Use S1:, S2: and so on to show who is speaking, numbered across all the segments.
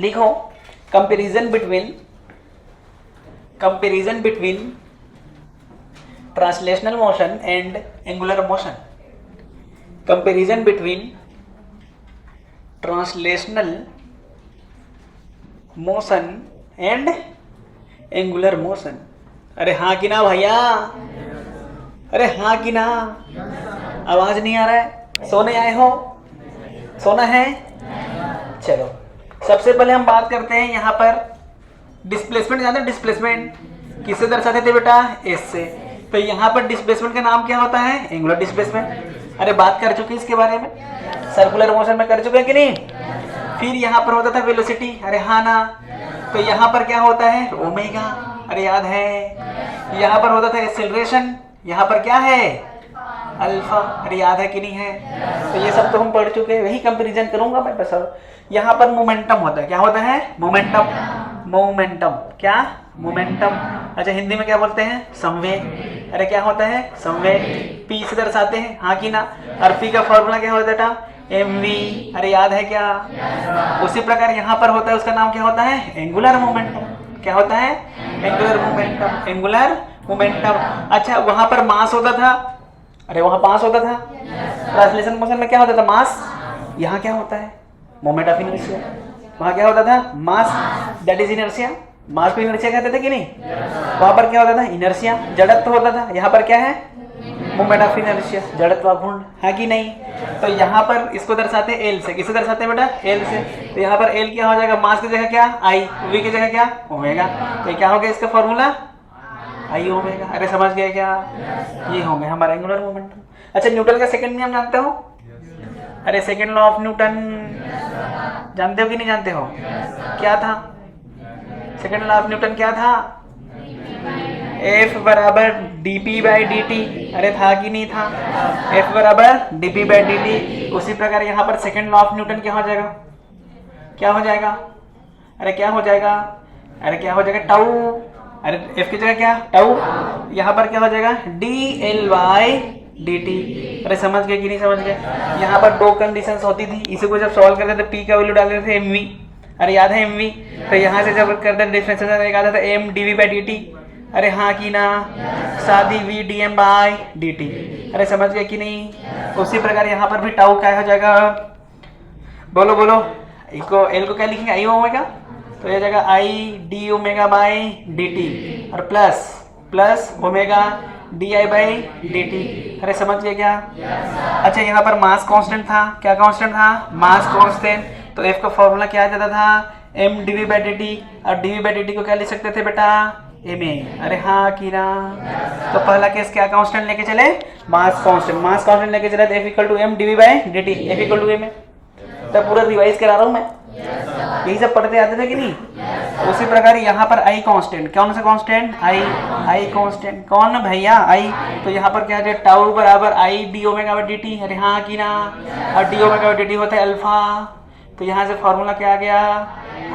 S1: लिखो comparison between translational motion and angular motion. Comparison between translational motion and angular motion. अरे हाँ कि ना भैया? अरे हाँ कि ना? आवाज नहीं आ रहा है? सोने आए हो? सोना है? चलो सबसे पहले हम बात करते हैं यहाँ पर डिस्प्लेसमेंट। जानते हैं डिस्प्लेसमेंट किससे दर्शाते थे बेटा? एस से। तो यहाँ पर डिस्प्लेसमेंट का नाम क्या होता है? Angular displacement. अरे बात कर चुके इसके बारे में, सर्कुलर मोशन में कर चुके हैं कि नहीं? फिर यहाँ पर होता था वेलोसिटी। अरे हाँ ना? तो यहाँ पर क्या होता है? ओमेगा। अरे याद है? यहाँ पर होता था एक्सेलरेशन, यहाँ पर क्या है? अल्फा। अरे याद है कि नहीं है? तो ये सब तो हम पढ़ चुके हैं, वही कंपैरिजन करूंगा मैं बस। यहाँ पर मोमेंटम होता है। क्या होता है? मोमेंटम। मोमेंटम क्या? मोमेंटम। अच्छा हिंदी में क्या बोलते हैं? संवेग। अरे क्या होता है? संवेग। पी से दर्शाते हैं, हाँ कि ना? और पी का फॉर्मूला क्या होता है बेटा? mv। अरे याद है क्या? उसी प्रकार यहाँ पर होता है, उसका नाम क्या होता है? Angular momentum. क्या होता है? Angular momentum. Angular momentum. अच्छा वहां पर मास होता था। अरे वहां पास होता था। ट्रांसलेशन मोशन में क्या होता था? मास। यहाँ क्या होता है? Moment of inertia. वहां क्या होता था? मास, दैट इज इनर्शिया। मास को इनर्शिया कहते थे कि नहीं? वहां पर क्या होता था? इनर्शिया, जड़त्व होता था। यहाँ पर क्या है? मोमेंट ऑफ इनर्शिया, जड़त्वाघूर्ण, है कि नहीं? तो यहाँ पर इसको दर्शाते हैं एल से। किसे दर्शाते हैं बेटा? एल से। तो यहाँ पर एल क्या हो जाएगा? मास की जगह क्या? आई, वी की जगह क्या? ओमेगा। तो क्या हो गया इसका फॉर्मूला? आई ओमेगा। अरे समझ गए क्या? ये हो गया हमारा एंगुलर मोमेंटम। अच्छा न्यूटन का सेकंड नियम जानते हो? अरे सेकंड लॉ ऑफ न्यूटन जानते हो कि नहीं जानते हो? क्या था सेकंड लॉ ऑफ न्यूटन? क्या था? F बराबर dp बाई dt। अरे था कि नहीं था? F बराबर dp बाई dt। उसी प्रकार यहाँ पर सेकंड लॉ ऑफ न्यूटन क्या हो जाएगा? क्या हो जाएगा? अरे क्या हो जाएगा? अरे क्या हो जाएगा? टाउ। अरे F की जगह क्या? टाउ। यहाँ पर क्या हो जाएगा? dl by dt। अरे समझ गए कि नहीं समझ गए? यहाँ पर दो कंडीशंस होती थी, इसी को जब सॉल्व करते थे p का वैल्यू डालते थे mv। अरे याद है mv? तो यहाँ से जब करते डिफरेंशिएशन एक आता था m dv बाई dt। अरे हाँ कि ना? सादी v dm बाई dt। अरे समझ गए कि नहीं? उसी प्रकार यहाँ पर भी टाउ क्या हो जाएगा? बोलो बोलो। इसको एल को क्या लिखेंगे? I omega. तो ये जाएगा I D omega by D T और plus plus omega D I by D T. अरे समझ गए क्या? अच्छा यहाँ पर मास कांस्टेंट था। क्या कांस्टेंट था? Mass constant. तो एफ का फॉर्मूला क्या आ जाता था? M D V by D T. और D V by D T को क्या लिख सकते थे बेटा? M A. अरे हाँ कि ना? तो पहला केस क्या कांस्टेंट लेके चले? Mass constant. मास कांस्टेंट लेके चले तो F equal to M D V by D T. F equal to M A. तब पूरा रिवाइज करा रहा हूँ मैं, यही सब पढ़ते आते थे कि नहीं? उसी प्रकार यहाँ पर आई कांस्टेंट। कौन सा कांस्टेंट? आई कांस्टेंट। कौन भैया? आई। तो यहाँ पर क्या है? टाउ बराबर आई D omega by D T. अरे हाँ कि ना? और D omega by D T होता है अल्फा। तो यहाँ से फॉर्मूला क्या आ गया?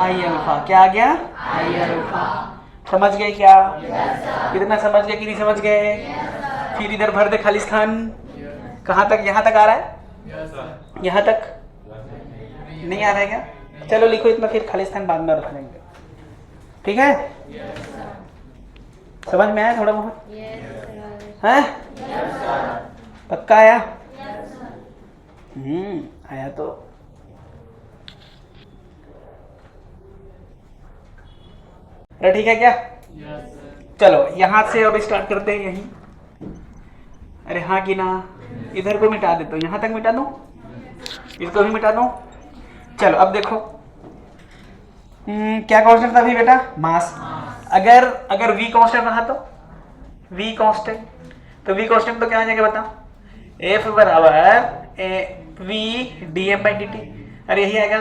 S1: आई अल्फा। क्या आ गया? आई अल्फा। समझ गए क्या? कितना समझ गए कि नहीं समझ गए? फिर इधर भर दे खाली स्थान। कहाँ तक? यहाँ तक आ रहा है? यहाँ तक नहीं आ रहा है क्या? चलो लिखो इतना, फिर खाली स्थान बाद में रख लेंगे। ठीक है? समझ में आया थोड़ा बहुत? हैं? पक्का आया? आया तो अरे ठीक है क्या? चलो यहाँ से अब स्टार्ट करते हैं यहीं। अरे हाँ कि ना? इधर को मिटा देता हूँ, यहाँ तक मिटा दूँ, इसको भी मिटा दूँ। चलो अब देखो क्या कांस्टेंट था अभी बेटा? मास। अगर v कांस्टेंट रहा तो v कांस्टेंट, तो v कांस्टेंट तो क्या आ जाएगा बता? f बराबर v dm बाई dt। अरे यही आएगा।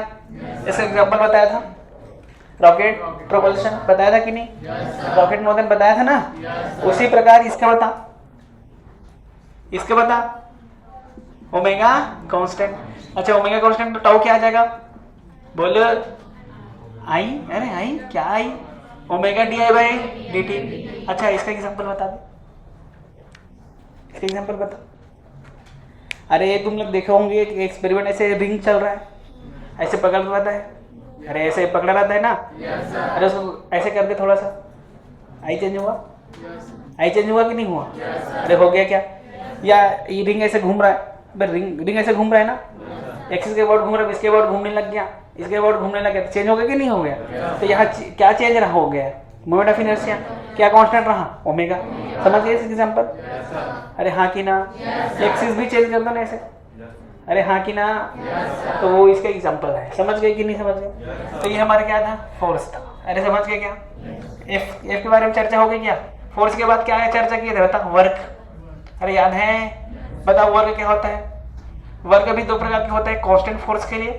S1: इसका एग्जांपल बताया था, रॉकेट प्रोपल्शन बताया था कि नहीं? रॉकेट मोशन बताया था ना? उसी प्रकार इसका बता, इसका बता ओमेगा कांस्टेंट। अच्छा ओमेगा कांस्टेंट तो टाउ क्या आ जाएगा? बोलो आई। अरे आई क्या? I omega D I by D T. अच्छा इसका एग्जांपल बता दे, इसका एग्जांपल बता। अरे तुम लोग देखे होंगे कि एक्सपेरिमेंट ऐसे रिंग चल रहा है, ऐसे पकड़ रहा है, अरे ऐसे पकड़ा रहता है ना। अरे उसको ऐसे कर दे थोड़ा सा, आई चेंज हुआ? आई चेंज हुआ कि नहीं हुआ? अरे हो गया क्या? या ये रिंग ऐसे घूम रहा है, रिंग ऐसे घूम रहा है ना, एक्सिस के अबाउट घूम रहा है, इसके अबाउट घूमने लग गया, इसके अबाउट घूमने लग गया, चेंज हो गया कि नहीं हो गया? तो यहाँ क्या चेंज रहा हो गया? मोमेंट ऑफ इनर्शिया क्या कांस्टेंट रहा? ओमेगा। समझ गए इस एग्जांपल? अरे हाँ कि ना? एक्सिस भी चेंज कर दो ना ऐसे, अरे हाँ कि ना? तो वो इसका एग्जांपल है। समझ गए कि नहीं समझ गए? तो ये हमारा क्या था? फोर्स था। अरे समझ गए क्या? एफ के बारे में चर्चा हो गई क्या? फोर्स के बाद क्या है चर्चा की थे? बता, वर्क। अरे याद है? बताओ वर्क क्या होता है? वर्क भी दो प्रकार के होता है कांस्टेंट फोर्स के लिए।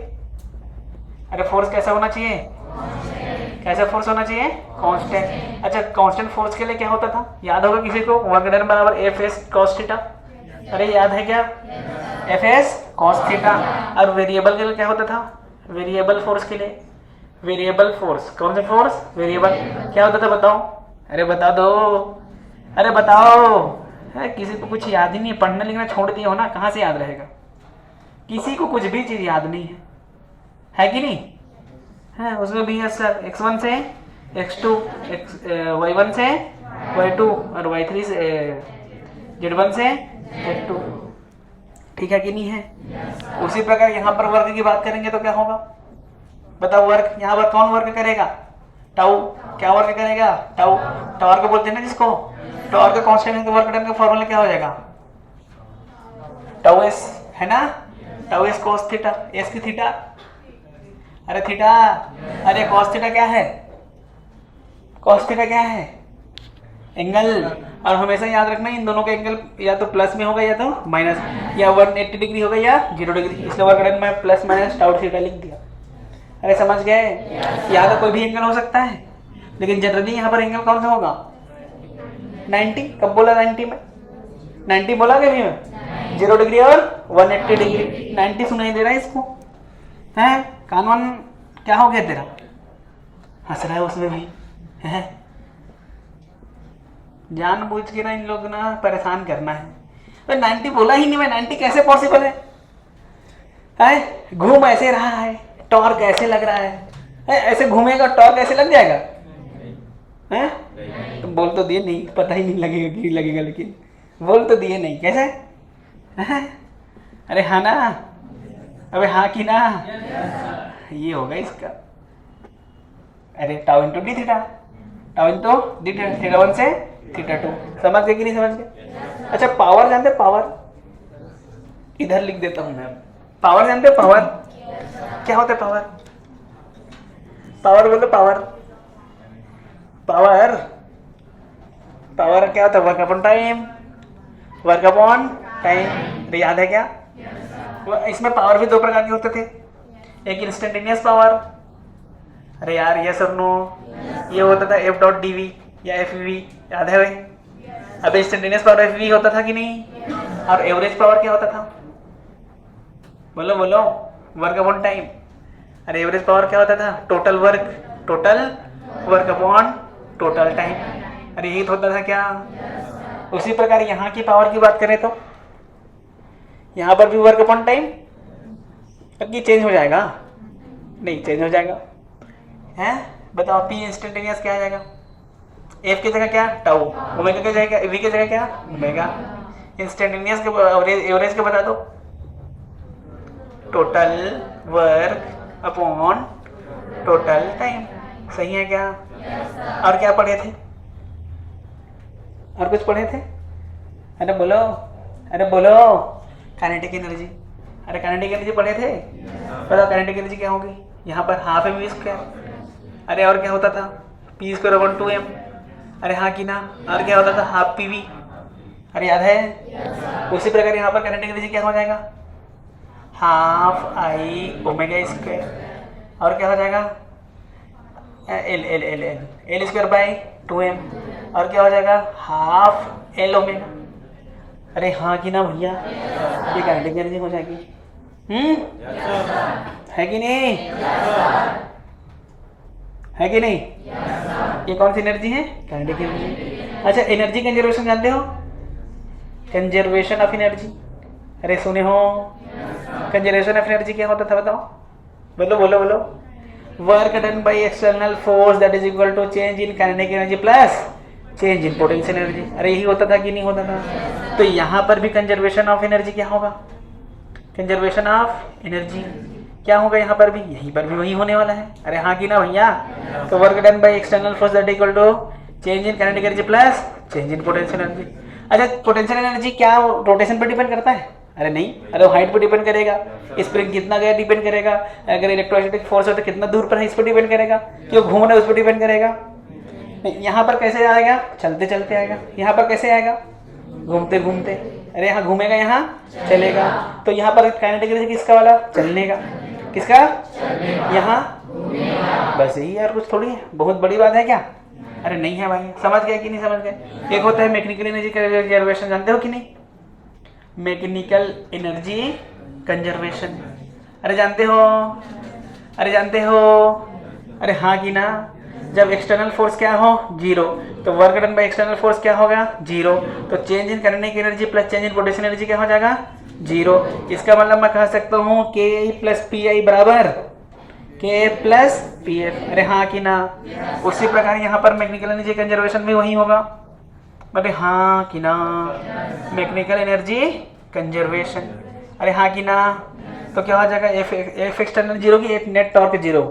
S1: अरे फोर्स कैसा होना चाहिए? कैसा फोर्स होना चाहिए? कांस्टेंट। अच्छा कांस्टेंट फोर्स के लिए क्या होता था? याद होगा किसी को? वर्क डन बराबर एफ एस कॉस थीटा। अरे याद है क्या? F S cos theta. और वेरिएबल के लिए क्या होता था? वेरिएबल फोर्स के लिए, वेरिएबल फोर्स। कौन सा फोर्स? वेरिएबल। क्या होता था बताओ? अरे बता दो, अरे बताओ। है किसी को कुछ याद ही नहीं है? पढ़ना लिखना छोड़ दिया हो ना, कहाँ से याद रहेगा? किसी को कुछ भी चीज याद नहीं है कि नहीं? है उसमें भी है सर, x1 से x2, y1 से y2 और y3 से z1 से z2। ठीक है कि नहीं है? उसी प्रकार यहाँ पर वर्क की बात करेंगे तो क्या होगा बताओ? वर्क यहाँ पर कौन वर्क करेगा? टाउ। क्या वर्क करेगा? टाउ। टावर को बोलते हैं ना जिसको। टावर का कांस्टेंट वर्क डन का फॉर्मूला क्या हो जाएगा? टाउ एस, है ना? Tau S cos theta, S की थीटा। अरे थीटा, अरे कॉस थीटा क्या है? कॉस थीटा क्या है? एंगल। और हमेशा याद रखना इन दोनों का एंगल या तो प्लस में होगा या तो माइनस, या 180 डिग्री होगा या 0 डिग्री। इसलिए वर्क डन में प्लस माइनस टाउ थीटा लिख दिया। अरे समझ गए? या तो कोई भी एंगल हो सकता है, लेकिन जनरली यहाँ पर एंगल कौन सा होगा? 90। कब बोला 90 में? 90 बोला कभी में? 0 डिग्री और 180 डिग्री। 90 सुनाई दे रहा है इसको? है कान वान क्या हो गया तेरा? हंस रहा है उसमें भी है। जान बूझ के ना इन लोग ना परेशान करना है। तो 90 बोला ही नहीं मैं, 90 कैसे पॉसिबल है? घूम ऐसे रहा है, टॉर्क ऐसे लग रहा है, ऐसे घूमेगा टॉर्क ऐसे लग जाएगा? हैं? तो बोल तो दिए नहीं, पता ही नहीं लगेगा कि लगेगा, लेकिन बोल तो दिए नहीं। कैसे? हैं? अरे हाँ ना? अबे हाँ कि ना? ये होगा इसका। अरे tau into D theta, tau into D theta, theta 1 से थीटा 2। समझ गए कि नहीं समझ गए? अच्छा पावर जानते? पावर इधर लिख देता हूं मैं। पावर जानते? पावर क्या होता है? पावर, पावर बोलो पावर। पावर, पावर क्या होता है? Work upon time, work upon time. याद है क्या? इसमें पावर भी दो प्रकार के होते थे, एक इंस्टेंटेनियस पावर। अरे यार यस और नो, ये होता था एफ डॉट डी वी या एफ वी। याद है भाई? अब इंस्टेंटेनियस पावर एफ वी होता था कि नहीं? और एवरेज पावर क्या होता था? बोलो बोलो। Work upon time. अरे एवरेज पावर क्या होता था? Total work, total work upon total time. अरे यही तो होता था क्या? उसी प्रकार यहाँ की पावर की बात करें तो यहाँ पर भी वर्क अपॉन टाइम। अब ये चेंज हो जाएगा? नहीं चेंज हो जाएगा। हैं बताओ? पी इंस्टेंटेनियस क्या आ जाएगा? एफ की जगह क्या? टाउ। ओमेगा की जगह, वी की जगह क्या? ओमेगा। इंस्टेंटेनियस के एवरेज के बता दो। Total work upon total time. सही है क्या? और क्या पढ़े थे? और कुछ पढ़े थे? अरे बोलो, अरे बोलो। Kinetic energy. अरे काइनेटिक एनर्जी पढ़े थे? बताओ काइनेटिक एनर्जी क्या होगी? यहाँ पर हाफ एम वी स्क्वायर। अरे और क्या होता था? P square upon 2m। अरे हाँ कि ना? और क्या होता था? Half P V. अरे याद है? उसी प्रकार यहाँ पर काइनेटिक एनर्जी क्या हो जाएगा? Half I omega square. और क्या हो जाएगा? L L L L L square by 2m। और क्या हो जाएगा? Half L omega. अरे हाँ कि ना भैया? ये काइनेटिक एनर्जी हो जाएगी। है कि नहीं? है कि नहीं? ये कौन सी एनर्जी है? Kinetic energy. अच्छा एनर्जी कंजर्वेशन जानते हो? Conservation of energy. अरे सुने हो? कंजर्वेशन ऑफ एनर्जी क्या होता था बताओ? बोलो बोलो बोलो। Work done by external force that is equal to change in kinetic energy plus change in potential energy. अरे यही होता था कि नहीं होता था? तो यहाँ पर भी कंजर्वेशन ऑफ एनर्जी क्या होगा? कंजर्वेशन ऑफ एनर्जी क्या होगा यहाँ पर भी? यहीं पर भी वही होने वाला है। अरे हाँ कि ना भैया? तो work done by external force that equal to change in kinetic energy plus change in potential energy. अच्छा, पोटेंशियल एनर्जी क्या रोटेशन पर डिपेंड करता है? अरे नहीं, अरे हाइट पर डिपेंड करेगा, स्प्रिंग कितना गया डिपेंड करेगा, अगर इलेक्ट्रोस्टैटिक फोर्स है तो कितना दूर पर है इस पर डिपेंड करेगा, क्यों घूम रहा है उस पर डिपेंड करेगा। नहीं, यहाँ पर कैसे आएगा? चलते चलते आएगा। यहाँ पर कैसे आएगा? घूमते घूमते। अरे यहाँ घूमेगा, यहाँ चलेगा। तो यहाँ पर काइनेटिक एनर्जी किसका वाला? चलने का। किसका? यहाँ। बस यही यार, कुछ थोड़ी है, बहुत बड़ी बात है क्या? अरे नहीं है भाई, समझ गए कि नहीं समझ गए? एक होता है मैकेनिकल एनर्जी कंजर्वेशन, जानते हो कि नहीं? मैकेनिकल एनर्जी कंजर्वेशन, अरे जानते हो? अरे जानते हो? अरे हाँ कि ना? जब एक्सटर्नल फोर्स क्या हो? जीरो, तो work done by external force क्या होगा? जीरो। तो change in kinetic energy plus change in potential energy क्या हो जाएगा? जीरो। इसका मतलब मैं कह सकता हूँ के आई प्लस पी आई बराबर के प्लस पी एफ। अरे हाँ कि ना? उसी प्रकार यहाँ पर मैकेनिकल एनर्जी कंजर्वेशन भी वही होगा। अरे हाँ कि ना? मैकेनिकल एनर्जी कंजर्वेशन, अरे हाँ कि ना? तो क्या हो जाएगा? एफ एक्सटर्नल जीरो की F net torque zero,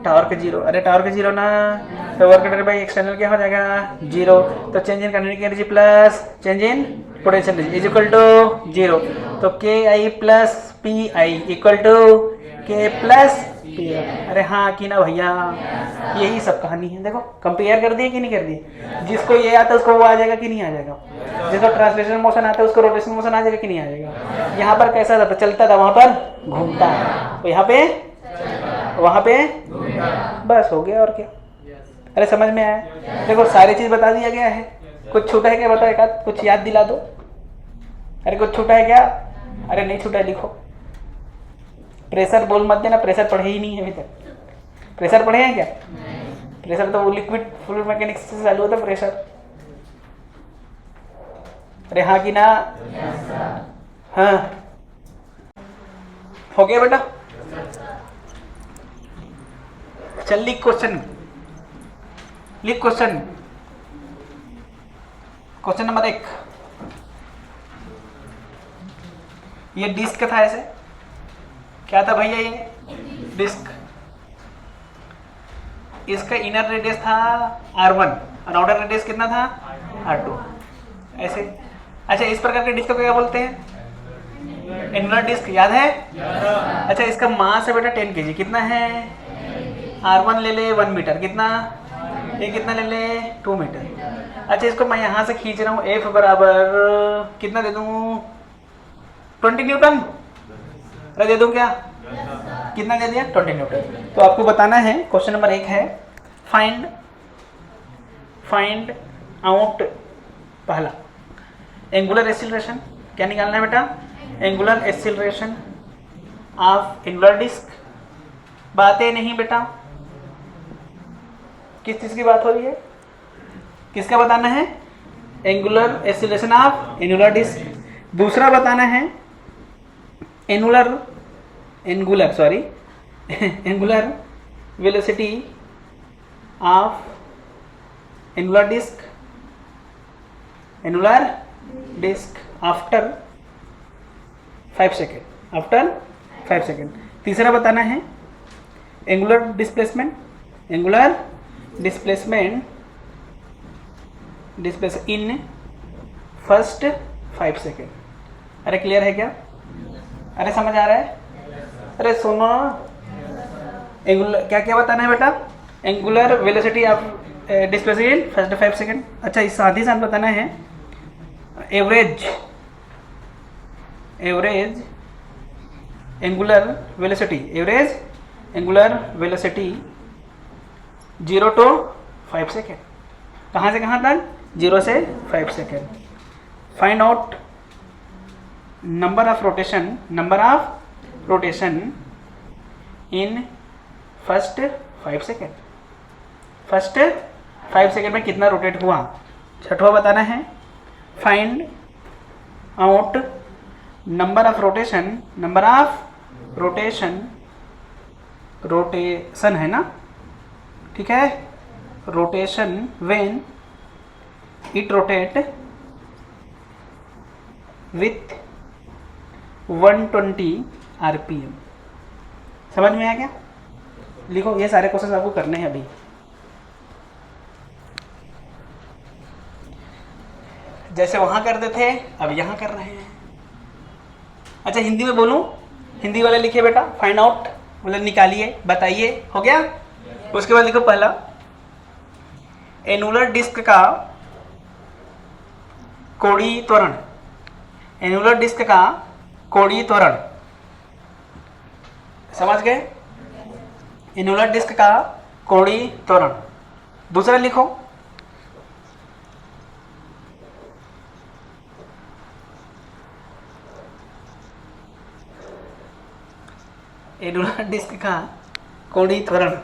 S1: torque zero. अरे टॉर्क जीरो ना, तो वर्क डन बाय एक्सटर्नल क्या हो जाएगा? जीरो। तो change in kinetic energy plus change in potential energy is equal to zero. तो K I plus P I equal to K plus P I. अरे हाँ कि ना भैया? यही सब कहानी है। देखो कंपेयर कर दिए कि नहीं कर दिए? जिसको ये आता है उसको वो आ जाएगा कि नहीं आ जाएगा? जिसको ट्रांसलेशन मोशन आता है उसको रोटेशन मोशन आ जाएगा कि नहीं आ जाएगा? यहाँ पर कैसा था? चलता था, वहां पर घूमता है, तो यहाँ पे वहां पे बस हो गया और क्या। अरे समझ में आया? देखो सारी चीज बता दिया गया है। कुछ छूटा है क्या? बताओ, एक आध कुछ याद दिला दो। अरे कुछ छूटा है क्या? अरे नहीं छूटा है, लिखो। प्रेशर बोल मत देना, प्रेशर पढ़े ही नहीं है अभी तक। प्रेशर पढ़े हैं क्या? प्रेशर तो वो लिक्विड फ्लूइड मैकेनिक्स से चालू होता है प्रेशर। अरे हाँ कि ना? हाँ हो गया बेटा? चल लिख क्वेश्चन, लिख क्वेश्चन। क्वेश्चन नंबर 1, ये डिस्क था, ऐसे क्या था भैया? ये डिस्क, इसका इनर रेडियस था R1 और आउटर रेडियस कितना था? R2, ऐसे। अच्छा, इस प्रकार के डिस्क को क्या बोलते हैं? एनुलर डिस्क, याद है? अच्छा, इसका मास है बेटा 10 kg। कितना है? R1 ले ले 1 मीटर, कितना? ये कितना ले ले? 2 मीटर। अच्छा, इसको मैं यहाँ से खींच रहा हूँ, F बराबर कितना दे दूँ? 20 न्यूटन। अरे दे दूँ क्या? कितना दे दिया? 20 न्यूटन। तो आपको बताना है, क्वेश्चन नंबर 1 है, फाइंड आउट, पहला एंगुलर एक्सीलरेशन। क्या निकालना है बेटा? Angular acceleration of angular disc. बातें नहीं बेटा, किस चीज की बात हो रही है? किसका बताना है? Angular acceleration of angular disc. दूसरा बताना है angular velocity of angular disc after 5 second, after 5 second. तीसरा बताना है angular displacement in first 5 second. अरे क्लियर है क्या? अरे समझ आ रहा है? अरे सुनो, एंगुलर क्या क्या बताना है बेटा? Angular velocity of displacement in first 5 second. अच्छा, इस साथ ही साथ बताना है average angular velocity 0 to 5 second. कहाँ से कहाँ तक? 0 से 5 second. Find out number of rotation in first 5 second. First 5 second में कितना रोटेट हुआ? छठवा बताना है find out number of rotation rotation है ना, ठीक है, rotation when it rotate with 120 RPM। समझ में आया क्या? लिखो, ये सारे क्वेश्चन आपको करने हैं अभी। जैसे वहां करते थे अब यहाँ कर रहे हैं। अच्छा हिंदी में बोलूं? हिंदी वाले लिखिए बेटा, फाइंड आउट मतलब निकालिए, बताइए, हो गया? उसके बाद लिखो पहला, एनुलर डिस्क का कोणीय त्वरण। एनुलर डिस्क का कोणीय त्वरण, समझ गए? एनुलर डिस्क का कोणीय त्वरण। दूसरा लिखो, एनुलर डिस्क का कोणीय त्वरण,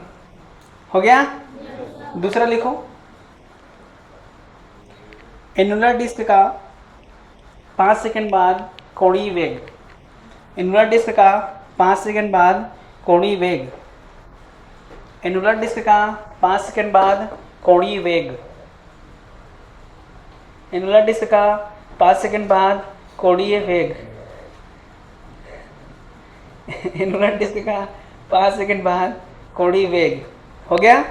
S1: हो गया? दूसरा लिखो, एनुलर डिस्क का 5 सेकंड बाद कोणीय वेग। एनुलर डिस्क का 5 सेकंड बाद कोणीय वेग। एनुलर डिस्क का 5 सेकंड बाद कोणीय वेग। एनुलर डिस्क का 5 सेकंड बाद कोणीय वेग। एनुलर डिस्क का 5 सेकंड बाद कोणीय वेग। हो गया?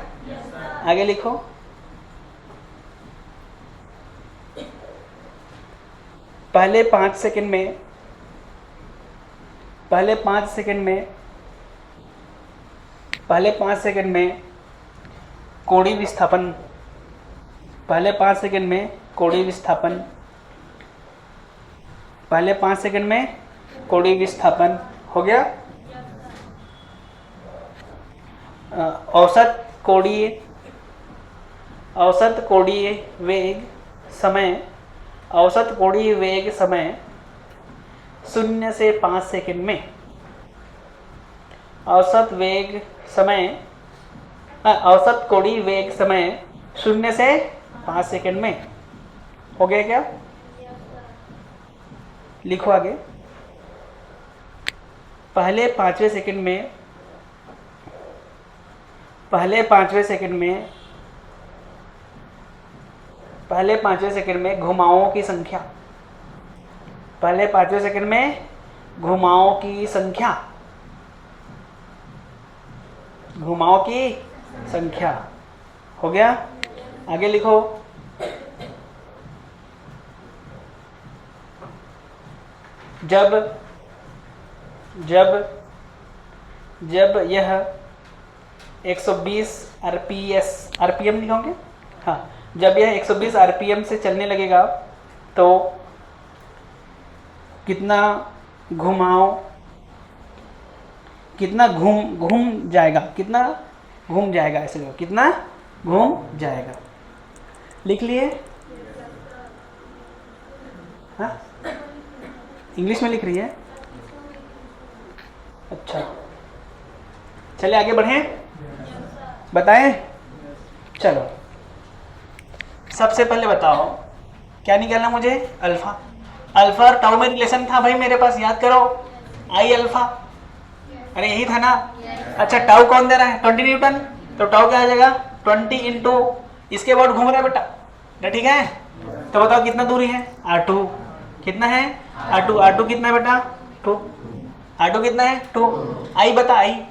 S1: आगे लिखो, पहले 5 सेकंड में पहले 5 सेकंड में कोणीय विस्थापन। पहले 5 सेकंड में कोणीय विस्थापन। पहले 5 सेकंड में कोणीय विस्थापन। हो गया? औसत कोणीय वेग समय। औसत कोणीय वेग समय 0 से 5 सेकंड में। औसत कोणीय वेग समय 0 से 5 सेकंड में। हो गया क्या? लिखो आगे, पहले पांचवें सेकंड में घुमावों की संख्या। पहले 5वें सेकंड में घुमावों की संख्या। घुमावों की संख्या। हो गया? आगे लिखो, जब यह 120 RPM लिखोगे? हाँ, जब यह 120 RPM से चलने लगेगा तो कितना घूम जाएगा? कितना घूम जाएगा? ऐसे लिखो, कितना घूम जाएगा। लिख लिए? हाँ, इंग्लिश में लिख रही है? अच्छा, चलिए आगे बढ़ें, बताएं? चलो, सबसे पहले बताओ क्या निकालना मुझे? अल्फा। अल्फा और टाउ में रिलेशन था भाई मेरे पास, याद करो, आई अल्फा। अरे यही था ना? अच्छा, टाउ कौन दे रहा है? 20 न्यूटन। तो टाउ क्या आ जाएगा? 20 इंटू इसके बाद घूम रहा है बेटा, ठीक है? तो बताओ कितना दूरी है? R2 कितना है? R2 कितना है बेटा? 2। R2 कितना है? 2। आई बता, आई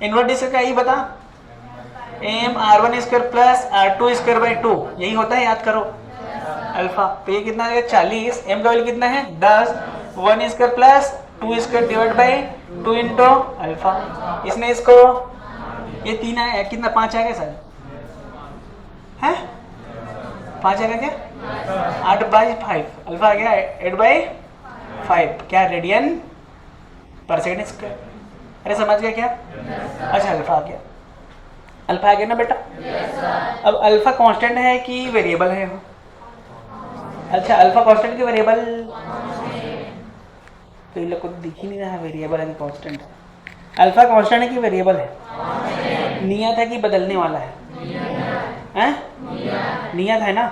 S1: इनवर्ट डिस्क का आई बता। mR1 square plus R2 square by 2, यही होता है, याद करो, अल्फा। तो ये कितना है? 40। m का वैल्यू कितना है? 10। 1 square plus 2 square divide by 2 into alpha. इसने इसको, ये 3 आया, कितना? 5 आएगा सर? है 5 आएगा क्या? 8/5 अल्फा आ गया 8/5। क्या? रेडियन पर सेकेंड स्क्वायर। अरे समझ गया क्या? अच्छा, अल्फा आ गया। अल्फा आ गया ना बेटा? अब अल्फा कांस्टेंट है कि वेरिएबल है? अच्छा, अल्फा कांस्टेंट की वेरिएबल? तो इन लोग को दिख ही नहीं रहा है वेरिएबल है कि कांस्टेंट है। अल्फा कांस्टेंट है कि वेरिएबल है? नियत है कि बदलने वाला है? नियत है ना?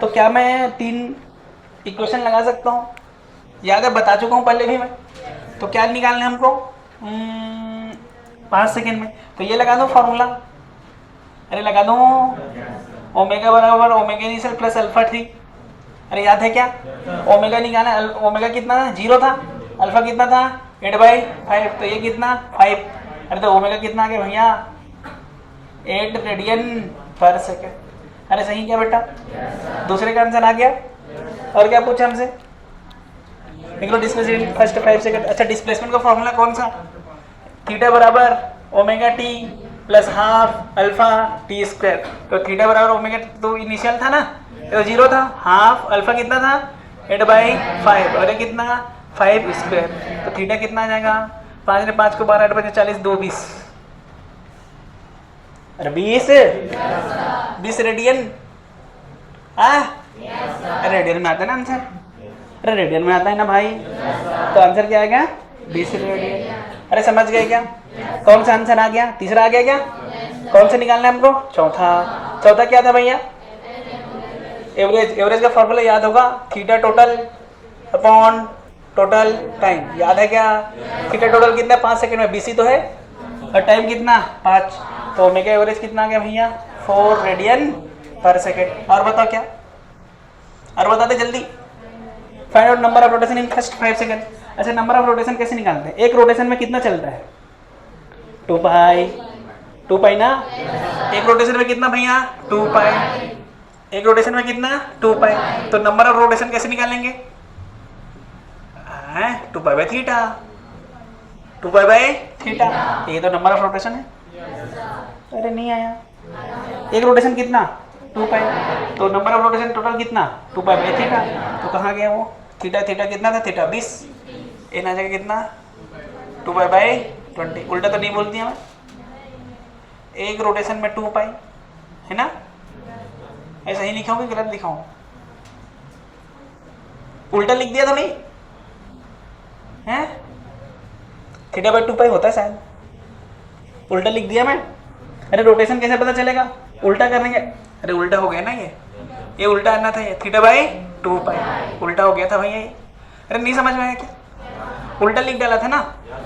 S1: तो क्या मैं 3 इक्वेशन लगा सकता हूँ? याद है, बता चुका हूँ पहले भी मैं। तो क्या निकालना है हमको? 5 सेकेंड में। तो ये लगा दो फॉर्मूला, अरे लगा दो, ओमेगा बराबर omega initial plus alpha T. अरे याद है क्या, ओमेगा निकाला, ओमेगा कितना था, 0 था, अल्फा कितना था 8/5, तो ये कितना 5। अरे तो ओमेगा कितना आ गया भैया, 8 रेडियन पर सेकेंड। अरे सही क्या बेटा, दूसरे का आंसर आ गया। और क्या पूछा हमसे, देख लो डिस्प्लेसमेंट फर्स्ट 5 सेकेंड। अच्छा डिस्प्लेसमेंट का फॉर्मूला कौन सा, थीटा बराबर omega T plus half alpha T square. तो थीटा बराबर ओमेगा तो इनिशियल था ना, तो 0 था, हाफ अल्फा कितना था 8/5 और ये कितना 5 स्क्वायर। तो थीटा कितना आ जाएगा, 5 ने 5 को 12, 8 5 40, 2 20। अरे 20 रेडियन रेडियन में आता है ना आंसर, अरे रेडियन में आता है ना भाई, तो आंसर क्या आएगा 20 रेडियन। अरे समझ गए क्या, कौन सा आंसर आ गया, तीसरा आ गया क्या, कौन सा निकालना है हमको, चौथा क्या था भैया, एवरेज। एवरेज का फॉर्मूला याद होगा, theta total upon total time, याद है क्या, थीटा टोटल कितना 5 सेकंड में, बीसी तो है, और टाइम कितना 5, तो ओमेगा एवरेज कितना आ गया भैया 4 रेडियन पर सेकेंड। और बताओ क्या, और बता दे जल्दी, find out number of rotation in first 5 second. अच्छा नंबर ऑफ रोटेशन कैसे निकालते हैं, एक रोटेशन में कितना चलता है 2 पाई ना, एक रोटेशन में कितना भैया 2 पाई, एक रोटेशन में कितना 2 पाई, तो नंबर ऑफ रोटेशन कैसे निकालेंगे, 2 pi by theta, 2 pi by theta, ये तो नंबर ऑफ रोटेशन है। अरे नहीं आया, एक रोटेशन कितना 2 पाई, तो नंबर ऑफ रोटेशन टोटल कितना 2 पाई बाई थीटा, तो कहाँ गया वो, थीटा कितना था, थीटा 20, इन आ जाएगा कितना 2 पाई बाई 20। उल्टा तो नहीं बोल दिया मैं, एक रोटेशन में 2 पाई है ना, ऐसा ही लिखा हूँ कि गलत लिखा हूँ, उल्टा लिख दिया तो नहीं है, थीटा बाई 2 पाई होता है शायद, उल्टा लिख दिया मैं। अरे रोटेशन कैसे पता चलेगा, उल्टा करेंगे, अरे उल्टा हो गया ना, ये उल्टा आना था, ये थीटा बाई 2 पाई उल्टा हो गया था भैया ये। अरे नहीं समझ में आया क्या, उल्टा लिख डाला था ना,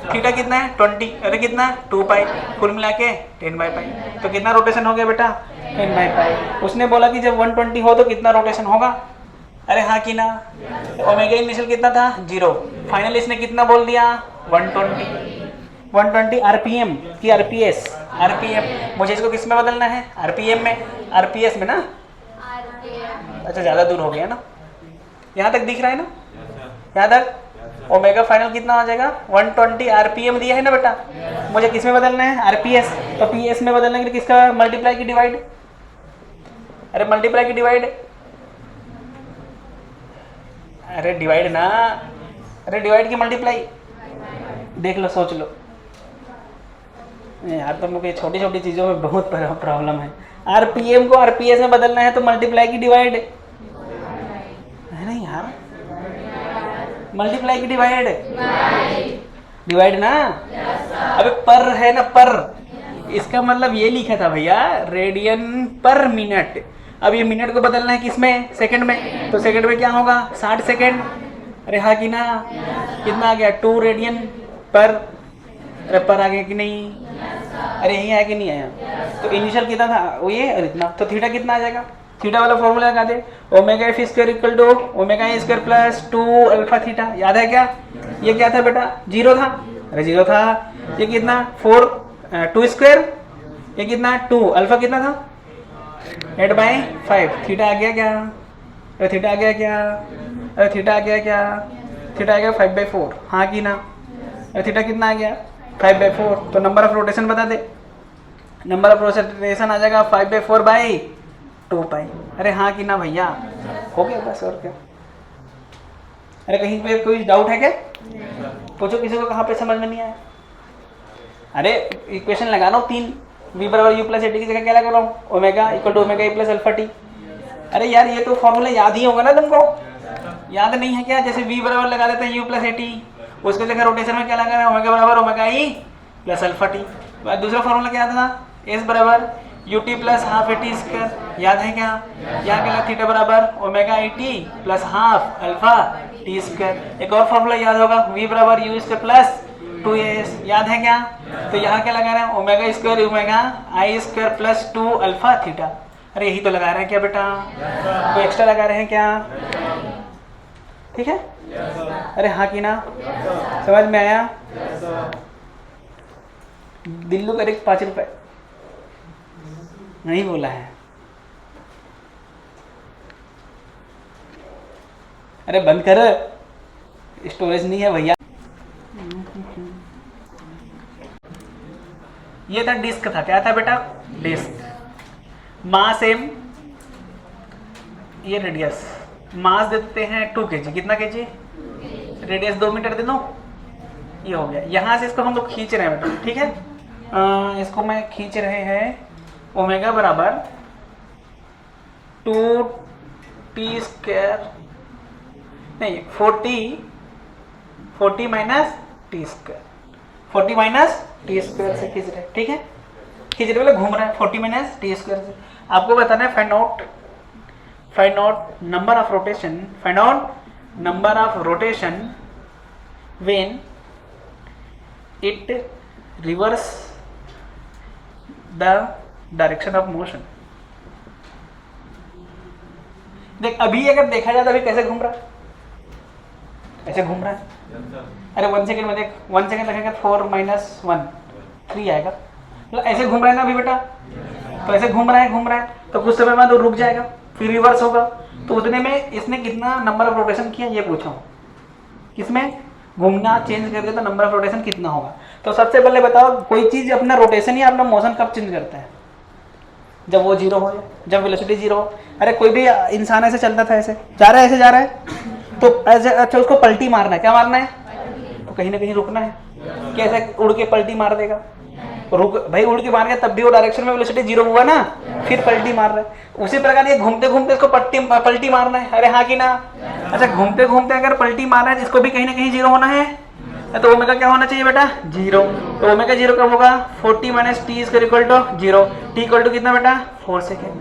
S1: थीटा कितना है 20, अरे कितना 2 पाई, कुल मिला के 10/पाई, तो कितना रोटेशन हो गया बेटा 10/पाई। उसने बोला कि जब 120 हो तो कितना रोटेशन होगा, अरे हाँ कि ना, ओमेगा इनिशियल कितना था 0, फाइनल इसने कितना बोल दिया 120 आरपीएम की आरपीएस, आरपीएम मुझे इसको किस में बदलना है, आरपीएम में, आरपीएस में ना, अच्छा ज़्यादा दूर हो गया ना, यहाँ तक दिख रहा है ना, यहाँ तक ओमेगा फाइनल कितना आ जाएगा 120 आरपीएम दिया है ना बेटा, मुझे किस में बदलना है आरपीएस, तो पीएस में बदलने के लिए किसका मल्टीप्लाई की डिवाइड, अरे मल्टीप्लाई की डिवाइड, अरे डिवाइड ना, अरे डिवाइड की मल्टीप्लाई, देख लो सोच लो यार, तो मुझे छोटी छोटी चीज़ों में बहुत प्रॉब्लम है। आरपीएम को आरपीएस में बदलना है तो मल्टीप्लाई की डिवाइड है ना यार, मल्टीप्लाई की डिवाइड, डिवाइड ना, अबे पर है ना, पर इसका मतलब ये लिखा था भैया रेडियन पर मिनट, अब ये मिनट को बदलना है किसमें सेकंड में, तो सेकंड में क्या होगा 60 सेकंड, अरे हाँ कि ना, कितना आ गया 2 रेडियन पर, अरे पर आ गया कि नहीं, अरे यही आया कि नहीं आया, तो इनिशियल कितना था वो ये, और इतना, तो थीटा कितना आ जाएगा, थीटा वाला फॉर्मूला लगा दे, omega F square equal to omega A square plus 2 alpha theta, याद है क्या, ये क्या था बेटा 0 था, अरे 0 था, ये कितना 2 स्क्वायर, ये कितना 2, अल्फा कितना था 8/5, थीटा आ गया क्या, अरे थीटा आ गया क्या, अरे थीटा आ गया क्या, थीटा आ गया 5/4, हाँ कि ना, अरे थीटा कितना आ गया 5/4, तो नंबर ऑफ रोटेशन बता दे, नंबर ऑफ रोटेशन आ जाएगा 5/4/2 पाई, अरे हाँ कि ना भैया, हो गया बस, और क्या। अरे कहीं पे कोई डाउट है क्या, पूछो किसी को, कहाँ पे समझ में नहीं आया, अरे इक्वेशन लगा लो 3, v बराबर u प्लस एटी की जगह क्या लगा रहा हूँ, omega equal to omega A plus alpha T, अरे यार ये तो फॉर्मूला याद ही होगा ना तुमको, याद नहीं है क्या, जैसे v बराबर लगा देते हैं u प्लस एटी, उसके जगह रोटेशन में क्या लगा रहा है ओमेगा बराबर omega E plus alpha T, दूसरा फॉर्मूला क्या था s बराबर ut plus half eighty square, याद है क्या, यहाँ क्या थीटा बराबर omega E T plus half alpha T square, एक और फॉर्मूला याद होगा v बराबर u स्क्वायर प्लस 2as याद है क्या? तो यहाँ क्या लगा रहे हैं? ओमेगा स्क्वायर ओमेगा आई स्क्वायर प्लस 2 अल्फा थीटा। अरे यही तो लगा रहे हैं क्या बेटा? तो एक्स्ट्रा लगा रहे हैं क्या? ठीक है? अरे हाँ कि ना? समझ में आया? दिल्लू करेक्ट 5 रुपए नहीं बोला है। अरे बंद कर, स्टोरेज नहीं है भैया। ये था डिस्क था, क्या था बेटा? डिस्क। मास m, ये रेडियस। मास देते हैं 2 kg, कितना kg? रेडियस 2 मीटर दे दो, ये हो गया। यहाँ से इसको हम लोग खींच रहे हैं बेटा, ठीक है? इसको मैं खींच रहे हैं ओमेगा बराबर 2t स्क्वायर नहीं 40 minus T square, 40 minus T square से खींच रहे, ठीक है? खींच रहे घूम रहा है 40 माइनस टी स्क्वायर से। आपको बताना है find out number of rotation when it reverse the direction of motion. देख अभी अगर देखा जाए तो अभी कैसे घूम रहा है? ऐसे घूम रहा है। अरे 1 सेकेंड में देख, 1 सेकेंड लगेगा 4 माइनस 1 3 आएगा। मतलब ऐसे घूम रहा है ना अभी बेटा? तो ऐसे घूम रहा है तो कुछ समय बाद वो रुक जाएगा, फिर रिवर्स होगा। तो उतने में इसने कितना नंबर ऑफ रोटेशन किया ये पूछा हूँ। किसमें घूमना चेंज करके तो नंबर ऑफ रोटेशन कितना होगा? तो सबसे पहले बताओ, कोई चीज अपना रोटेशन या अपना मोशन कब चेंज करता है? जब वो 0 हो, जब वेलोसिटी 0 हो। अरे कोई भी इंसान ऐसे चलता था, ऐसे जा रहा है, ऐसे जा रहा है, तो ऐसे अच्छा उसको पलटी मारना है। क्या मारना है? तो कहीं ना कहीं रुकना है। कैसे उड़ के पलटी मार देगा? रुक भाई, उड़ के मार गया तब भी वो डायरेक्शन में वेलोसिटी 0 हुआ ना, फिर पलटी मार रहा है। उसी प्रकार ये घूमते घूमते इसको पलटी मारना है। अरे हाँ कि ना? अच्छा घूमते घूमते अगर पलटी मारना है तो इसको भी कहीं ना कहीं 0 होना है। तो ओमेगा क्या होना चाहिए बेटा? 0। तो ओमेगा 0 कब होगा? 40 minus T is equal to 0। T equal to कितना बेटा? 4 सेकेंड।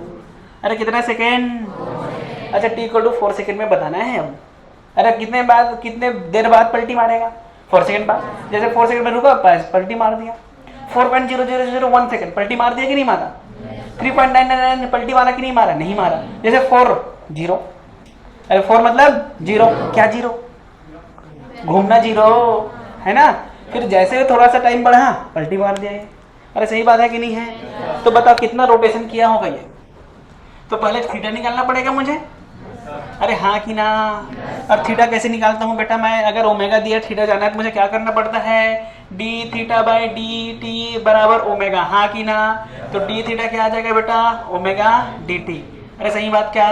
S1: अरे कितना सेकेंड? अच्छा टी इक्वल टू 4 सेकेंड में बताना है हम। अरे कितने देर बाद पलटी मारेगा? 4 सेकेंड बाद। जैसे 4 सेकेंड में रुका, पलटी मार दिया। 4.0001 सेकेंड पलटी मार दिया कि नहीं मारा? 3.999 पलटी मारा कि नहीं मारा? नहीं मारा। जैसे 4 0, अरे 4 मतलब 0। क्या 0? घूमना 0 है ना। फिर जैसे थोड़ा सा टाइम बढ़ा पलटी मार दिया। अरे सही बात है कि नहीं है? तो बताओ कितना रोटेशन किया होगा ये? तो पहले थीटा निकालना पड़ेगा मुझे। अरे हाँ कि ना? अब थीटा कैसे निकालता हूँ बेटा मैं? अगर ओमेगा दिया थीटा जाना है तो मुझे क्या करना पड़ता है? D theta by D T बराबर ओमेगा। हाँ कि ना? तो डी थीटा क्या आ जाएगा बेटा? Omega D T. अरे सही बात क्या?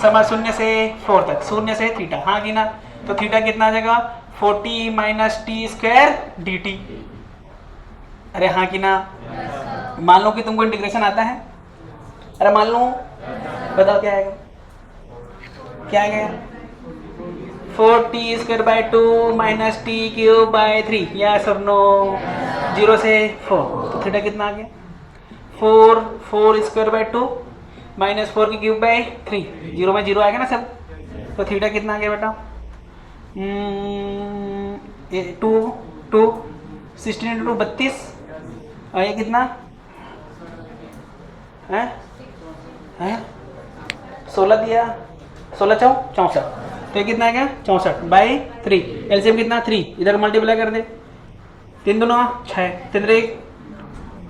S1: समय 0 से 4 तक, 0 से थीटा। हाँ कि ना? तो थीटा कितना आ जाएगा? 40 minus T square D T. अरे हाँ कि ना? मान लो कि तुमको इंटीग्रेशन आता है। अरे मान लो, बताओ क्या आएगा? क्या आएगा? 4t square by 2 minus T cube by 3। Yes और नो? 0 से 4। तो थीटा कितना आ गया? 4 स्क्वायर बाई 2 माइनस 4 की क्यूब बाई 3। 0 में 0 आएगा ना सब। तो थीटा कितना आ गया बेटा? 2 16 इंटू 32। और ये कितना है? 16 दिया, 16 चौ 64। तो ये कितना आ गया? 64 बाई 3। एलसीएम कितना? 3। इधर मल्टीप्लाई कर दे, 3 दूना 6, 3 1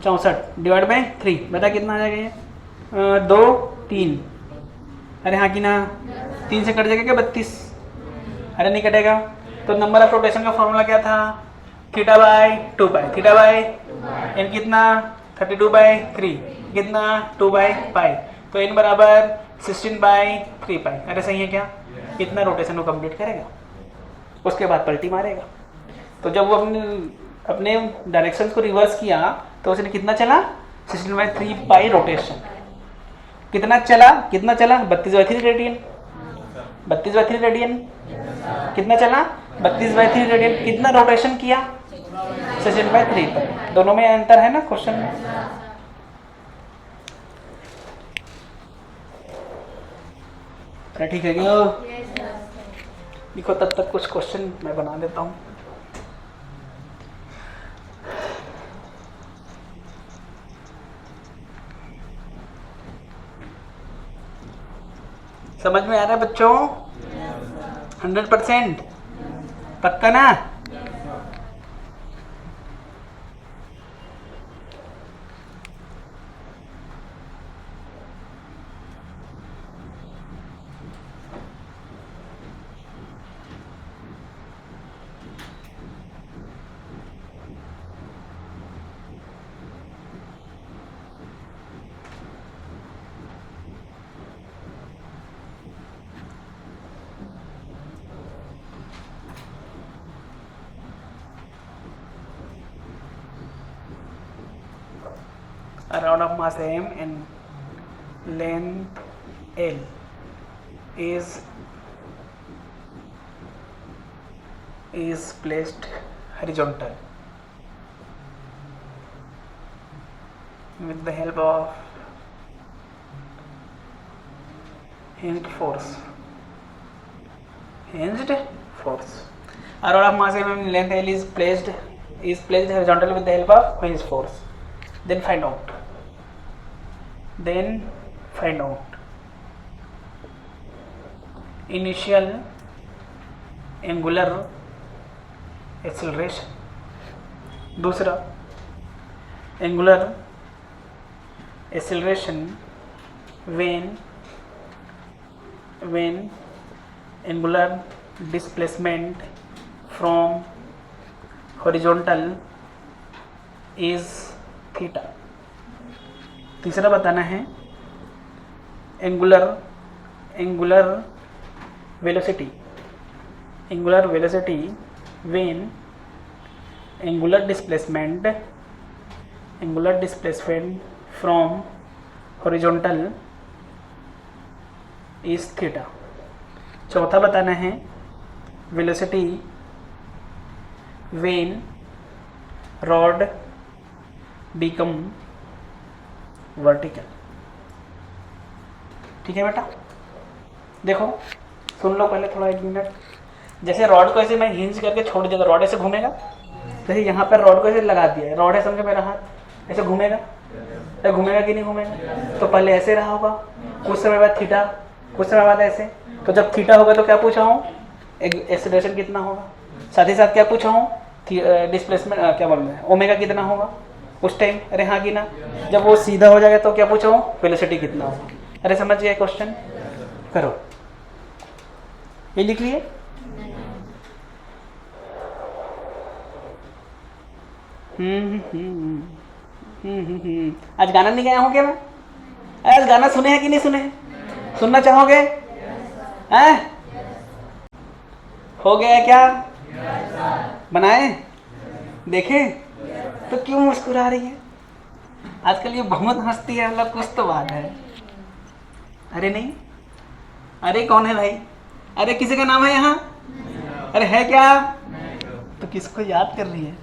S1: 64 डिवाइड बाई 3। बता कितना आ जाएगा ये? 2 3। अरे हाँ कि ना? 3 से कट जाएगा क्या? 32। अरे नहीं कटेगा। तो नंबर ऑफ रोटेशन का फॉर्मूला क्या था? Theta by 2 pi. Theta by N कितना? 32 बाई 3 कितना? 2 बाई पाई। तो एन बराबर 16 बाई 3 पाई। अरे सही है क्या? कितना रोटेशन को कंप्लीट करेगा, उसके बाद पलटी मारेगा। तो जब वो अपने डायरेक्शन को रिवर्स किया तो उसने कितना चला? 16 बाई 3 पाई रोटेशन। कितना चला? 32 बाई 3 रेडियन। 32 बाई 3 रेडियन कितना चला? 32 बाई 3 रेडियन। कितना रोटेशन किया? 16 बाई 3 पर। दोनों में अंतर है ना क्वेश्चन में। ठीक है क्या? देखो तब तक कुछ क्वेश्चन मैं बना देता हूँ। समझ में आ रहा है बच्चों? 100% पक्का ना? A rod of mass m and length L is placed horizontal with the help of hinged force. A rod of mass m and length L is placed horizontal with the help of hinged force. Then find out initial angular acceleration. दूसरा angular acceleration when angular displacement from horizontal is theta. तीसरा बताना है angular velocity when angular displacement from horizontal is theta. चौथा बताना है velocity when rod become vertical. ठीक है बेटा? देखो सुन लो पहले थोड़ा 1 मिनट. जैसे रॉड को ऐसे मैं हिंज करके छोड़ दिया तो रॉड ऐसे घूमेगा. जैसे यहाँ पर रॉड को ऐसे लगा दिया है, रॉड है समझो मेरा हाथ, ऐसे घूमेगा. तो घूमेगा कि नहीं घूमेगा? तो पहले ऐसे रहा होगा, कुछ समय बाद थीटा, कुछ समय बाद ऐसे. तो जब थीटा होगा तो क्या पूछा हूँ? एक्सेलरेशन कितना होगा. साथ ही साथ क्या पूछा हूँ? डिस्प्लेसमेंट क्या बोल रहे हैं, ओमेगा कितना होगा उस टाइम. अरे हाँ कि ना? जब वो सीधा हो जाएगा तो क्या पूछा हूँ? वेलोसिटी कितना होगा. अरे समझ गया क्वेश्चन? करो, ये लिख लिए. आज गाना नहीं गाया हूँ क्या मैं? आज गाना सुने हैं कि नहीं सुने? सुनना चाहोगे? हैं? हो गया क्या? बनाए देखे? तो क्यों मुस्कुरा रही है? आजकल ये बहुत हंसती है, मतलब कुछ तो बात है. अरे नहीं, अरे कौन है भाई? अरे किसी का नाम है यहाँ? अरे है क्या? तो किसको याद कर रही है?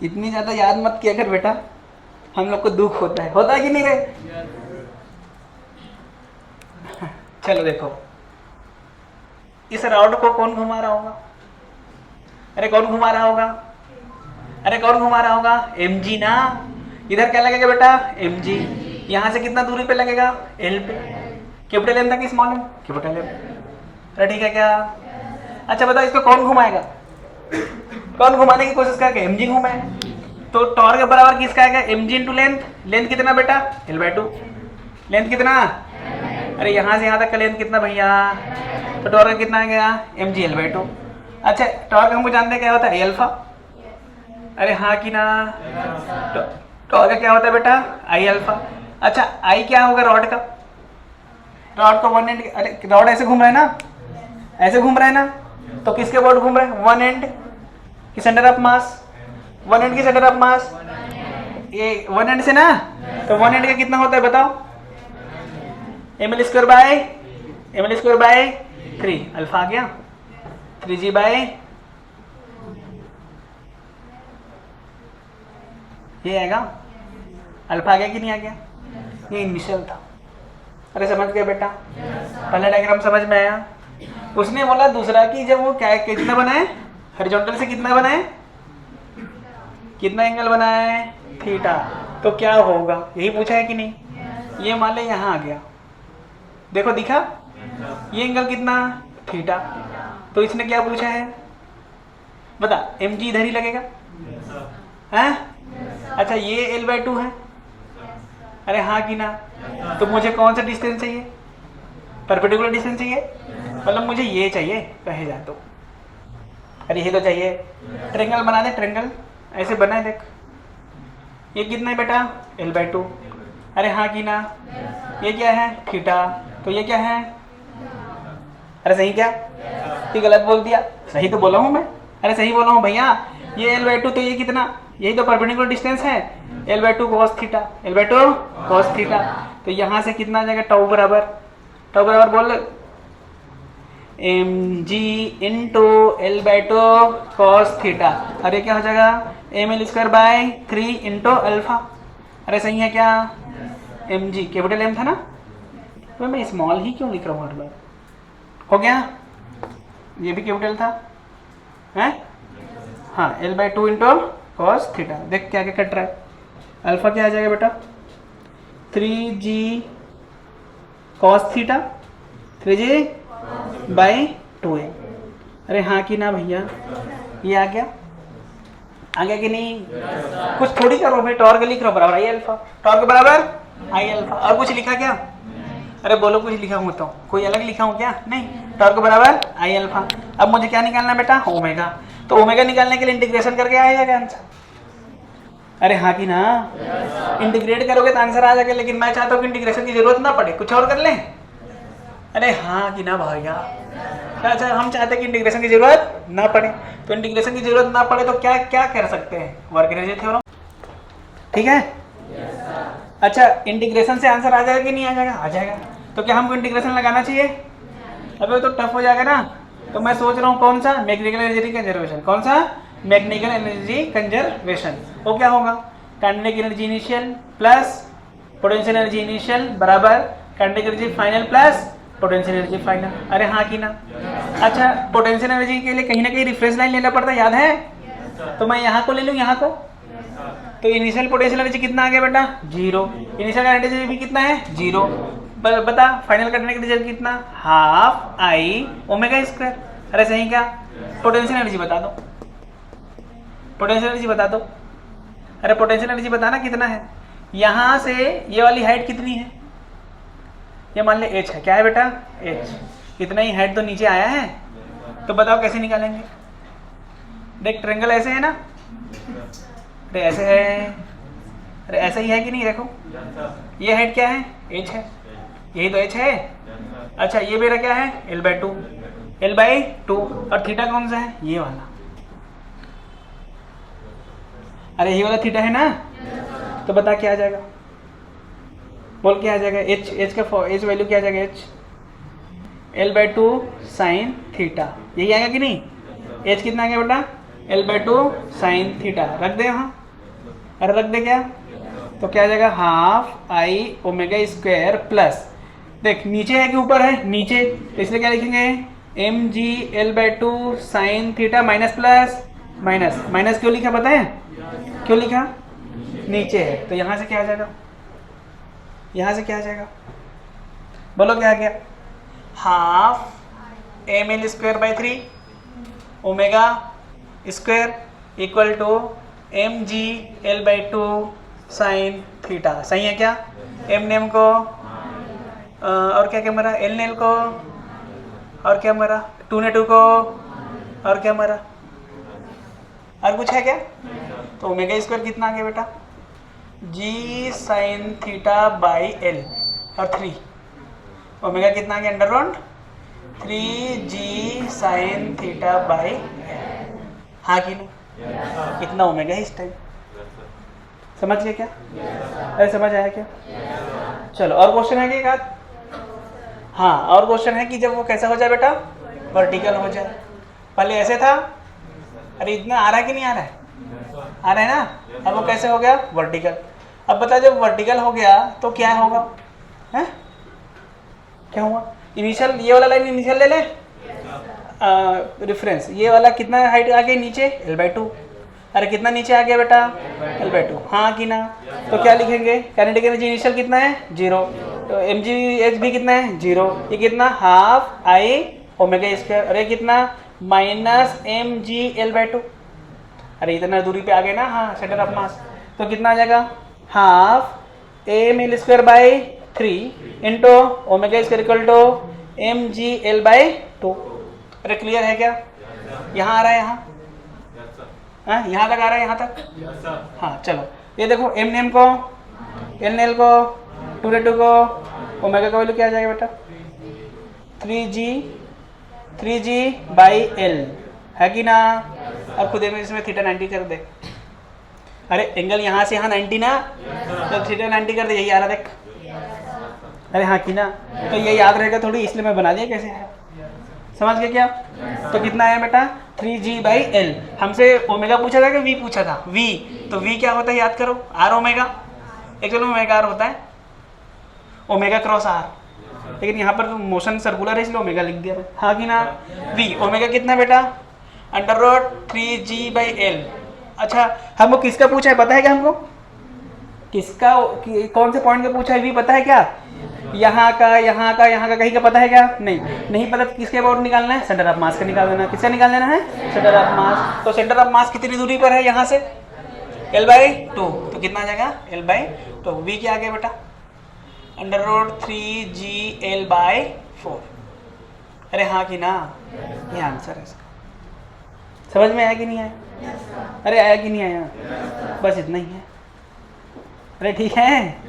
S1: इतनी ज्यादा याद मत किया कर बेटा, हम लोग को दुख होता है कि नहीं रे? चलो देखो, इस रॉड को कौन घुमा रहा होगा? अरे कौन घुमा रहा होगा? अरे कौन घुमा रहा होगा? mg ना. इधर क्या लगेगा बेटा? mg. यहाँ से कितना दूरी पे लगेगा? l पे. कैपिटल एम था कि स्मॉल एम? Capital M. अरे ठीक है क्या? अच्छा बताओ, इसको कौन घुमाएगा? कौन घुमाने की कोशिश करेगा? mg घुमाए. तो टॉर्क बराबर किसका आएगा? mg into length. लेंथ कितना बेटा? l/2. लेंथ कितना? अरे यहाँ से यहाँ तक का लेंथ कितना भैया? तो टॉर्क कितना आ गया? mg l/2. अच्छा टॉर्क हमको जानते क्या होता है? अल्फा. अरे हाँ कि ना? टॉर्क क्या होता है बेटा? आई अल्फा. अच्छा आई क्या होगा रॉड का? रॉड को वन एंड, अरे रॉड ऐसे घूम रहा है ना, ऐसे घूम रहा है ना, तो किसके अबाउट घूम रहा है? वन एंड की centre of mass. One and की सेंटर ऑफ मास ये वन एंड से ना, तो वन एंड का कितना होता है बताओ? ml² bye 3. अल्फा आ गया 3g बाय ये आएगा. अल्फा आ गया कि नहीं आ गया? ये इनिशियल था. अरे समझ गया बेटा? पहला डायग्राम समझ में आया? उसने बोला दूसरा कि जब वो क्या कितना बनाए, हॉरिजॉन्टल से कितना बनाए, कितना एंगल बनाए? थीटा. तो क्या होगा, यही पूछा है कि नहीं? ये मान ले यहाँ आ गया, देखो दिखा, ये एंगल कितना, थीटा। तो इसने क्या पूछा है बता, mg इधर ही लगेगा हैं? अच्छा ये l/2 है, अरे हाँ कि ना? तो मुझे कौन सा डिस्टेंस चाहिए, परपेंडिकुलर डिस्टेंस चाहिए, मतलब मुझे ये चाहिए कहे जाए तो, अरे ये तो चाहिए। ट्रेंगल बना दे, ट्रेंगल ऐसे बनाए देख, ये कितना है बेटा, l/2, अरे हाँ कि ना? ये क्या है, थीटा, तो ये क्या है, अरे सही क्या, ये गलत बोल दिया, सही तो बोला हूँ मैं, अरे सही बोला हूँ भैया, ये l/2 तो ये कितना, यही तो परपेंडिकुलर डिस्टेंस है, l/2 cos theta, l/2 cos theta. तो यहाँ से कितना आ जाएगा, टाउ बराबर बोल, mg into l/2 cos theta, अरे क्या हो जाएगा, ml²/3 इंटू अल्फा। अरे सही है क्या, mg कैपिटल M था ना, तो मैं स्मॉल ही क्यों लिख रहा हूँ हर बार, हो गया, ये भी कैपिटल था हैं, हाँ l/2 इंटू cos थीटा। देख क्या क्या कट रहा है, अल्फा क्या आ जाएगा बेटा, 3g cos थीटा, 3g/2a। अरे हाँ कि ना भैया, ये आ गया कि नहीं, कुछ थोड़ी करो भाई, टॉर्क लिख रहा बराबर आई अल्फा, टॉर्क बराबर आई अल्फा, और कुछ लिखा क्या, अरे बोलो कुछ लिखा हूँ तो, कोई अलग लिखा हूँ क्या, नहीं, टॉर्क बराबर आई अल्फा। अब मुझे क्या निकालना बेटा, ओमेगा, तो ओमेगा निकालने के लिए इंटीग्रेशन करके आएगा आंसर, अरे हाँ कि ना? इंटीग्रेट करोगे तो आंसर आ जाएगा, लेकिन मैं चाहता हूँ कि इंटीग्रेशन की जरूरत ना पड़े, कुछ और कर लें, अरे हाँ कि ना भैया? अच्छा हम चाहते हैं कि इंटीग्रेशन की जरूरत ना पड़े, तो इंटीग्रेशन की जरूरत ना पड़े तो क्या क्या कर सकते हैं, वर्क एनर्जी थ्योरम, ठीक है। अच्छा इंटीग्रेशन से आंसर आ जाएगा कि नहीं आ जाएगा, आ जाएगा, तो क्या हमको इंटीग्रेशन लगाना चाहिए, अबे तो टफ हो जाएगा ना, तो मैं सोच रहा हूँ कौन सा, मैकेनिकल एनर्जी कंजर्वेशन, कौन सा, मैकेनिकल एनर्जी कंजर्वेशन, वो क्या होगा, kinetic energy initial plus potential energy initial बराबर kinetic energy final plus potential energy final, अरे हाँ कि ना? अच्छा पोटेंशियल एनर्जी के लिए कहीं ना कहीं रेफरेंस लाइन लेना पड़ता है, याद है, तो मैं यहाँ को ले लूँ, यहाँ को, तो इनिशियल पोटेंशियल एनर्जी कितना आ गया बेटा, 0, इनिशियल काइनेटिक एनर्जी भी कितना है, 0, बता फाइनल काइनेटिक एनर्जी कितना, हाफ आई ओमेगा स्क्वायर, अरे सही क्या, पोटेंशियल एनर्जी बता दो, पोटेंशियल एनर्जी बता दो, अरे पोटेंशियल एनर्जी बताना कितना है, यहाँ से ये वाली हाइट कितनी है, ये मान ले h है, क्या है बेटा, h, इतना ही हाइट तो नीचे आया है, तो बताओ कैसे निकालेंगे, देख ट्रायंगल ऐसे है ना, अरे ऐसे है, अरे ऐसा ही है कि नहीं, देखो ये हाइट क्या है, h है, यही तो h है, अच्छा ये मेरा क्या है, l/2 और थीटा कौन सा है, ये वाला, अरे ये वाला थीटा है ना, तो बता क्या आ जाएगा, बोल क्या आ जाएगा, h का h वैल्यू क्या आ जाएगा, h l/2 साइन थीटा, यही आएगा कि नहीं, h कितना आ गया बेटा, l/2 साइन थीटा, रख दे यहाँ, अरे रख दे क्या, तो क्या आ जाएगा, half I omega square plus, देख नीचे है कि ऊपर है, नीचे, तो इसलिए क्या लिखेंगे, mg l/2 sine theta minus plus minus, minus क्यों लिखा पता है, क्यों लिखा, नीचे है, तो यहाँ से क्या आ जाएगा, यहाँ से क्या आ जाएगा, बोलो क्या आ गया, half ml²/3 omega square equal to mg l/2 sine theta, सही है क्या, m ने m को और क्या क्या मरा, l ने l को और क्या मरा, 2 ने 2 को और क्या मरा, और कुछ है क्या, तो ओमेगा स्क्वायर कितना आ गया बेटा, g sine theta by l और 3, ओमेगा कितना आ गया, √3g sine theta by l, हाँ कि नहीं, कितना ओमेगा है इस टाइम, समझ गए क्या, अरे समझ आया क्या, चलो और क्वेश्चन है क्या, हाँ और क्वेश्चन है कि जब वो कैसा हो जाए बेटा, वर्टिकल हो जाए, पहले ऐसे था, अरे इतना आ रहा है कि नहीं आ रहा है, आ रहा है ना, अब वो कैसे हो गया, वर्टिकल, अब बता जब वर्टिकल हो गया तो क्या होगा, है क्या हुआ, इनिशियल ये वाला लाइन इनिशियल ले ले, रेफरेंस ये वाला कितना हाइट आ गई नीचे, l/2, अरे कितना नीचे आ गया बेटा, L/2, हाँ कि ना। तो क्या लिखेंगे, काइनेटिक एनर्जी इनिशियल कितना है 0, तो mgh भी कितना है 0, ये कितना हाफ आई ओमेगा स्क्वायर, अरे कितना माइनस mgL/2, अरे इतना दूरी पे आ गए ना, हाँ सेंटर ऑफ मास, तो कितना आ जाएगा half mL/3 into omega square equal to mgL/2। अरे क्लियर है क्या, यहाँ आ रहा है, यहाँ तक आ रहा है, यहाँ तक, हाँ चलो ये देखो m नेम को, l नेल को, 2/2 को, ओमेगा का वैल्यू क्या आ जाएगा बेटा 3g/L है कि ना। अब खुद में इसमें थीटा 90 कर दे, अरे एंगल यहाँ से यहाँ 90 ना, तो थीटा 90 कर दे, यही आ रहा देख, अरे हाँ कि ना। तो ये याद रहेगा थोड़ी, इसलिए मैं बना दिया कैसे है, समझ गए क्या। तो कितना आया बेटा 3g/L, हमसे ओमेगा पूछा था कि v पूछा था, v, तो v क्या होता है याद करो, r omega, actually omega r होता है ओमेगा क्रॉस r, लेकिन यहाँ पर मोशन सर्कुलर है इसलिए ओमेगा लिख दिया, हाँ कि ना। v ओमेगा कितना बेटा √3g/L। अच्छा हमको किसका पूछा है पता है क्या, हमको किसका कौन से पॉइंट का पूछा है v पता है क्या, यहाँ का, यहाँ का, यहाँ का, कहीं का पता है क्या, नहीं पता। किसके अबाउट निकालना है, सेंटर ऑफ मास का निकाल देना, किसका निकाल देना है सेंटर ऑफ मास। तो सेंटर ऑफ मास कितनी दूरी पर है यहाँ से L/2, तो कितना आ जाएगा L/2, तो v क्या आ गया बेटा √3gL/4। अरे हाँ कि ना, ये आंसर है इसका, समझ में आया कि नहीं आया, अरे आया कि नहीं आया, बस इतना ही है, अरे ठीक है।